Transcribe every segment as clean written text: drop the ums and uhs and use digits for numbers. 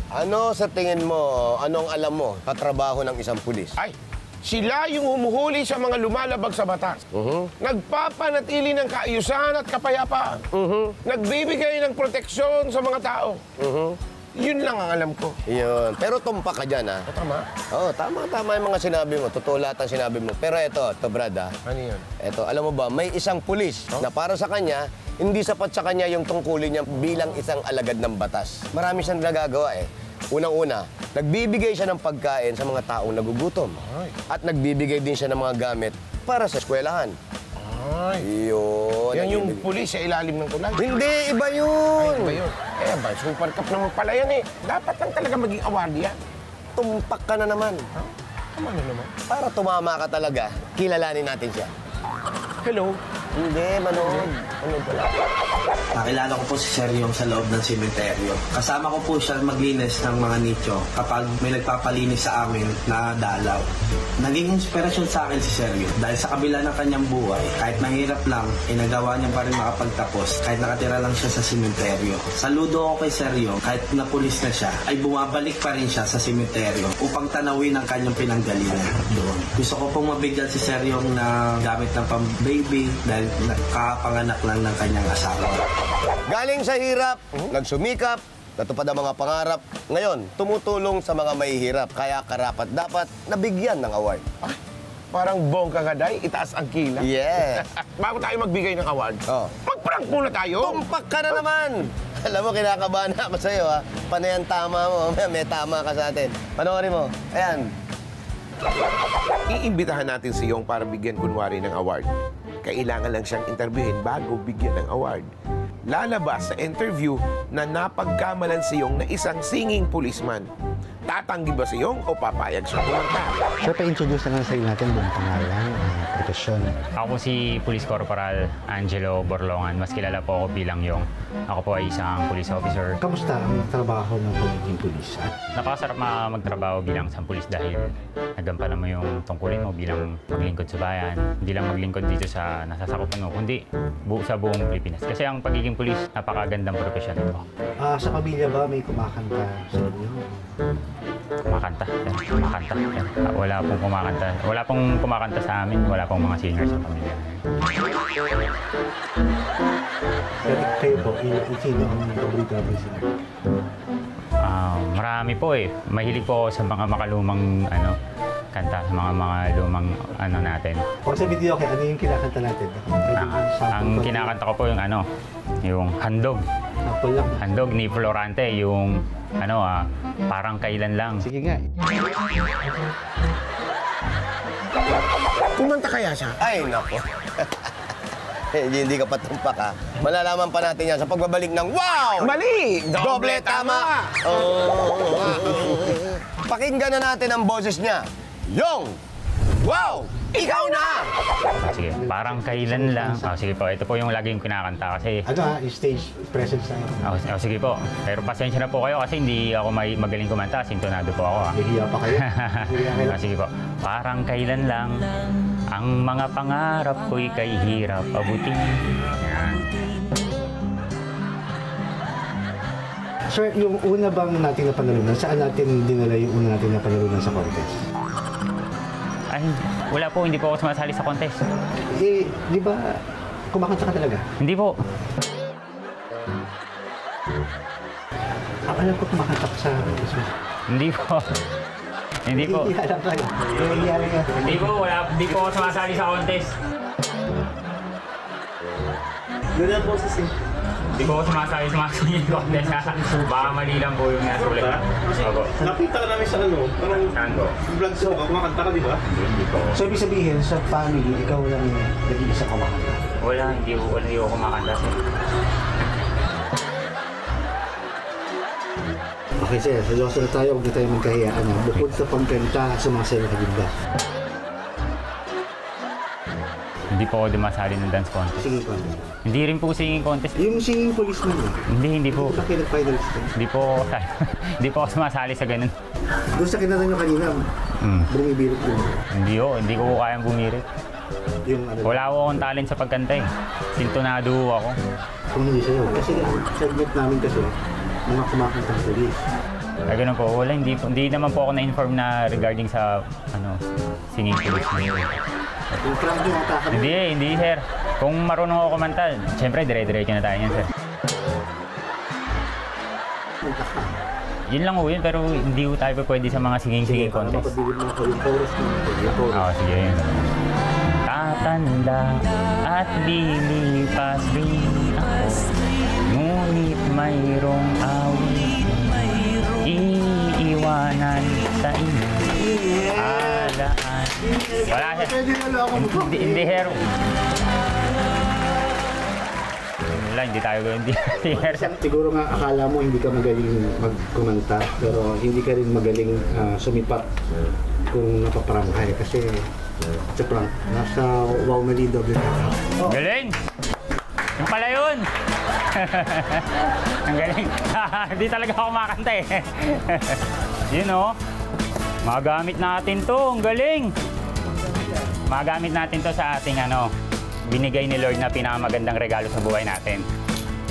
Ano sa tingin mo, anong alam mo, katrabaho ng isang pulis? Ay, sila yung humuhuli sa mga lumalabag sa batas. Nagpapanatili ng kaayusan at kapayapaan. Nagbibigay ng proteksyon sa mga tao. Yun lang ang alam ko. Yun. Pero tumpak ka dyan, ha? Tama? Oo, tama yung mga sinabi mo. Totoo lahat ang sinabi mo. Pero ito, Brad, ha? Ano yun? Ito, alam mo ba, may isang pulis na para sa kanya, hindi sapat sa kanya yung tungkulin niya bilang isang alagad ng batas. Marami siyang nagagawa, eh. Unang-una, nagbibigay siya ng pagkain sa mga taong nagugutom. At nagbibigay din siya ng mga gamit para sa eskwelahan. Yun. Yan yung pulis sa ilalim ng tulay. Hindi, iba yun. Ay, iba yun. Eh ba, super cup naman pala yan eh. Dapat lang talaga maging award yan. Tumpak ka na naman. Tama na naman. Para tumama ka talaga, kilalanin natin siya. Hello? Hindi, manood. Manood pala. Nakilala ko po si Seryong sa loob ng sementeryo. Kasama ko po siya maglinis ng mga nicho kapag may nagpapalinis sa amin na dalaw. Naging inspirasyon sa akin si Seryo dahil sa kabila ng kanyang buhay, kahit mahirap lang, nagawa niya pa rin makapagtapos kahit nakatira lang siya sa sementeryo. Saludo ako kay Seryo, kahit napulis na siya, ay bumabalik pa rin siya sa sementeryo upang tanawin ang kanyang pinanggalingan doon. Gusto ko pong mabigyan si Seryong na gamit ng pang-baby dahil nakapanganak lang ng kanyang asawa. Galing sa hirap, nagsumikap, natupad ang mga pangarap. Ngayon, tumutulong sa mga mahihirap. Kaya karapat-dapat nabigyan ng award. Parang bongka gaday, itaas ang kila. Yeah. Bago tayo magbigay ng award, mag-prank muna tayo. Tumpak ka na naman! Alam mo, kinakabahan ako sa'yo, ha? Panay ang tama mo. May tama ka sa atin. Panoorin mo. Ayan. Iimbitahan natin si Yong para bigyan kunwari ng award. Kailangan lang siyang interviewin bago bigyan ng award. Lalabas sa interview na napagkamalan si Yong na isang singing policeman. Tatanggi ba si Yong o papayag siya kumanta? Sir, pa-introduce na lang sa natin buong pangalan, profesyon. Ako po si Police Corporal Angelo Borlongan. Mas kilala po ako bilang Yong. Ako po ay isang police officer. Kamusta ang trabaho ng pagiging pulis? Napakasarap magtrabaho bilang isang pulis dahil nagampanan mo yung tungkulin mo bilang maglingkod sa bayan. Hindi lang maglingkod dito sa nasasakupan mo, kundi sa buong Pilipinas. Kasi ang pagiging pulis, napakagandang profesyon ito. Sa pamilya ba may kumakanta sa inyo? Kumakanta. Wala pong kumakanta. Wala pong kumakanta sa amin. Wala pong mga singers sa pamilya. Kayo po, sino ang paborito na singer? Marami po eh. Mahilig po ako sa mga makalumang kanta, sa mga lumang natin. Pag sa video, okay, ano yung kinakanta natin? Ang kinakanta ko po yung Handog. Handog ni Florante, yung parang kailan lang. Sige nga. Kumanta kaya siya? Ay, nako. Hindi ka patumpak, ha? Malalaman pa natin yan sa pagbabalik ng Wow! Mali! Doble tama! Pakinggan na natin ang boses niya. Yong! Wow! Ikaw na! Sige, parang kailan lang. Sige po, ito po yung laging kinakanta kasi... Yung stage presence na. Sige po, pero pasensya na po kayo kasi hindi ako magaling kumanta. Sintonado po ako. Hihiya pa kayo? Sige po, parang kailan lang ang mga pangarap ko'y kay hirap abutin. Yan. Sir, yung una bang natin na panalunan, saan natin dinala yung una natin na panalunan sa contest? Ay, wala po, hindi po ako sumasali sa contest. Di ba kumakanta ka talaga? Hindi po. Alam ko kumakanta ka sa Christmas. Hindi po. Hindi po. Hindi alam ka. Hindi po, hindi po ako sumasali sa contest. Doon po sa Hindi po ako sumasali sa contest. Baka mali lang po yung nasulat. Opo. Nakita ka namin sa parang Saan po? vlog sa ka, kumakanta ka, di ba? Hindi po. So, ibig sabihin, sa family, ikaw lang nag-iisa kumakanta? Wala, hindi ako kumakanta. Okay, sir. Seryoso na tayo. Huwag na tayo magkahiyaan. Bukod sa pagkanta, sumasayo ka din ba? Hindi po ako dumasali ng dance contest. Singing contest. Hindi rin po singing contest. Yung singing policeman mo? Hindi po. Bakit nag-finalist ka? Hindi po ako sumasali sa ganun. Doon sa kinata nyo kanina, bumibirit din. Hindi ko kayang bumirit. Wala akong talent sa pagkanta eh. Sintonado ako. Kung hindi sa'yo. Kasi segment namin kasi, mga kumakantang pulis. Ay, ganun po. Wala, hindi naman po ako na-inform na regarding sa, singing police na yun. Yung prank yung atakam. Hindi, sir. Kung marunong ako kumanta, syempre, dire-diretso na tayo yan, sir. Yun lang ho yun, pero hindi ho tayo pwede sa mga singing contest. Mapabilib mo ako yung chorus mo. Yung chorus. Oo, sige. Yun. Tatanda at lilipas rin ako, ngunit mayroong awit iiwanan sa inyo. Alaan. Wala siya. Pwede na lang ako Hindi, hero. Wala, hindi tayo hindi singer. Siguro nga akala mo hindi ka magaling magkumanta, pero hindi ka rin magaling sumipat kung napaparanghay. Kasi sa prank, nasa Wow Mali Doble Tama. Galing! Yung pala yun! Ang galing. Hindi talaga ako makanta eh. Yun o. Magamit natin to. Ang galing! Magamit natin to sa ating binigay ni Lord na pinakamagandang regalo sa buhay natin.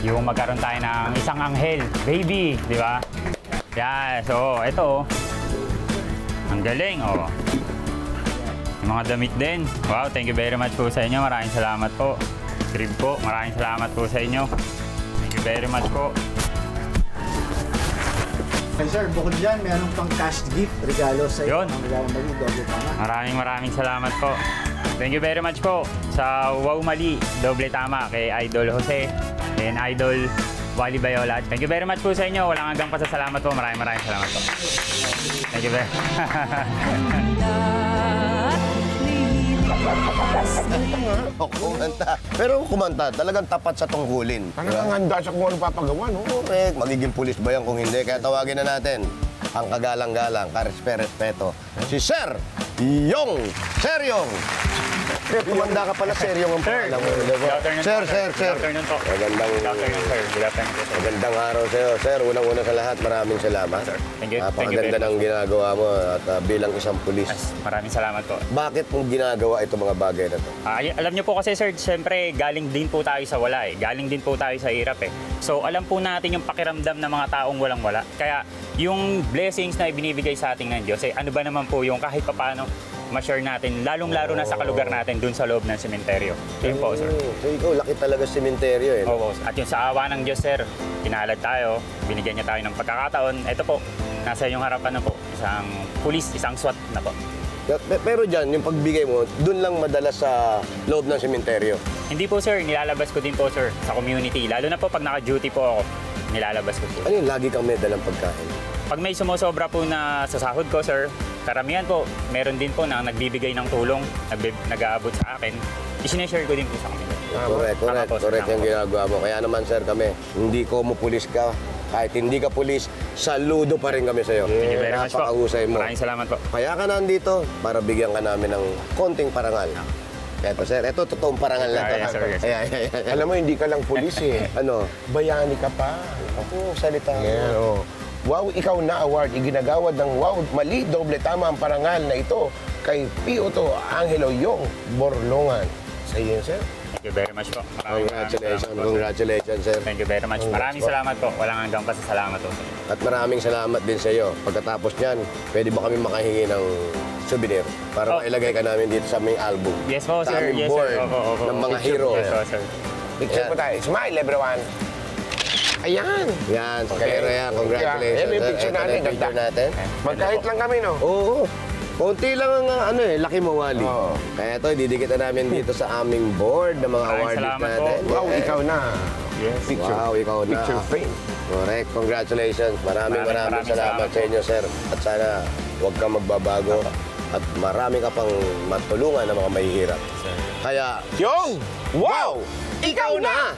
Yung magkaroon tayo ng isang anghel, baby, di ba? Yeah, so ito ang galing, Yung mga damit din. Wow, thank you very much po sa inyo. Maraming salamat po. Crib po, maraming salamat po sa inyo. Thank you very much po. Sir, bukod dyan, may anong pang cash gift, regalo sa iyo. Yun. Ang Wow Mali Doble Tama. Maraming salamat po. Thank you very much po sa Wow Mali Doble Tama kay Idol Jose and Idol Wally Bayola. Thank you very much po sa inyo. Walang hanggang pasasalamat po. Maraming salamat po. Thank you very Kumanta. Pero kumanta, talagang tapat sa tungkulin. Talagang handa siya kung ano papagawa, no? Correct. Magiging pulis ba yan kung hindi? Kaya tawagin na natin ang kagalang-galang, karespeto, si Sir Yong. Sir Yong. Tumanda ka pala, Sir Yong ang pangalan mo. Sir. Good afternoon po. Magandang, Good afternoon, sir. Good afternoon po, sir. magandang araw sa iyo. Sir, unang-una sa lahat, maraming salamat. Sir, thank you. Thank you Napakaganda very ng ginagawa mo at bilang isang pulis. Maraming salamat po. Bakit mong ginagawa itong mga bagay na to? Alam niyo po kasi, sir, siyempre galing din po tayo sa wala eh. Galing din po tayo sa hirap eh. So alam po natin yung pakiramdam ng mga taong walang-wala. Kaya yung blessings na ibinibigay sa ating ng Diyos, ano ba naman po yung kahit papaano ma-share natin, lalong-laro na sa kalugar natin dun sa loob ng sementeryo. Yun po, sir. So ikaw, laki talaga sementeryo eh. No? Oo, at yung sa awa ng Diyos, sir, pinalad tayo, binigyan niya tayo ng pagkakataon. Ito po, nasa inyong harapan na po, isang pulis, isang SWAT na po. Pero dyan, yung pagbigay mo, dun lang madalas sa loob ng sementeryo. Hindi po, sir, nilalabas ko din po, sir, sa community. Lalo na po pag naka-duty po ako, nilalabas ko po. Ano yun, lagi kang may dalang pagkain? Pag may sumusobra po na sa sahod ko, sir, karamihan po, meron din po na nagbibigay ng tulong, nag-aabot sa akin. Isineshare ko din po sa kanila. Correct yung ginagawa mo. Kaya naman, sir, kami, hindi ko mo pulis ka, kahit hindi ka pulis, saludo pa rin kami sa'yo. Thank you very much po. Napakahusay mo. Maraming salamat po. Kaya ka nandito para bigyan ka namin ng konting parangal. Eto, sir, eto totoong parangal na to. Yes, sir, yes, sir. Ayan. Alam mo, hindi ka lang pulis eh. Ano? Bayani ka pa. Ako, salita mo. Yan, Wow Ikaw Na Award, iginagawad ng Wow Mali Doble Tama ang parangal na ito kay P.O.T. Angelo Yong Borlongan. Sa iyo, sir. Thank you very much po. Congratulations, sir. Thank you very much. Maraming salamat po. Walang hanggang pasasalamat po. At maraming salamat din sa iyo. Pagkatapos niyan, pwede ba kami makahingi ng souvenir para mailagay ka namin dito sa aming album? Yes po, Sa sir. aming Yes, board sir. Opo. ng mga Picture. hero. Yes po, sir. Picture po tayo. Smile, everyone. Ayan. Yan, pero yan, congratulations. Ayan, may picture Ito na natin, yung picture ganda. natin. Magkahit lang kami, no? Oo. Konti lang ang laki mo, Wally. Oo. Kaya ito, didikit na namin dito sa aming board ng mga Maraming awardees salamat natin. po. Wow, Yes. ikaw na. Yes. Picture. Wow, ikaw na. Picture frame. Correct. Congratulations. Maraming Maraming salamat sa inyo, sir. At sana huwag kang magbabago. At marami ka pang matulungan ng mga mahihirap. Kaya, Yong! Wow! ikaw na!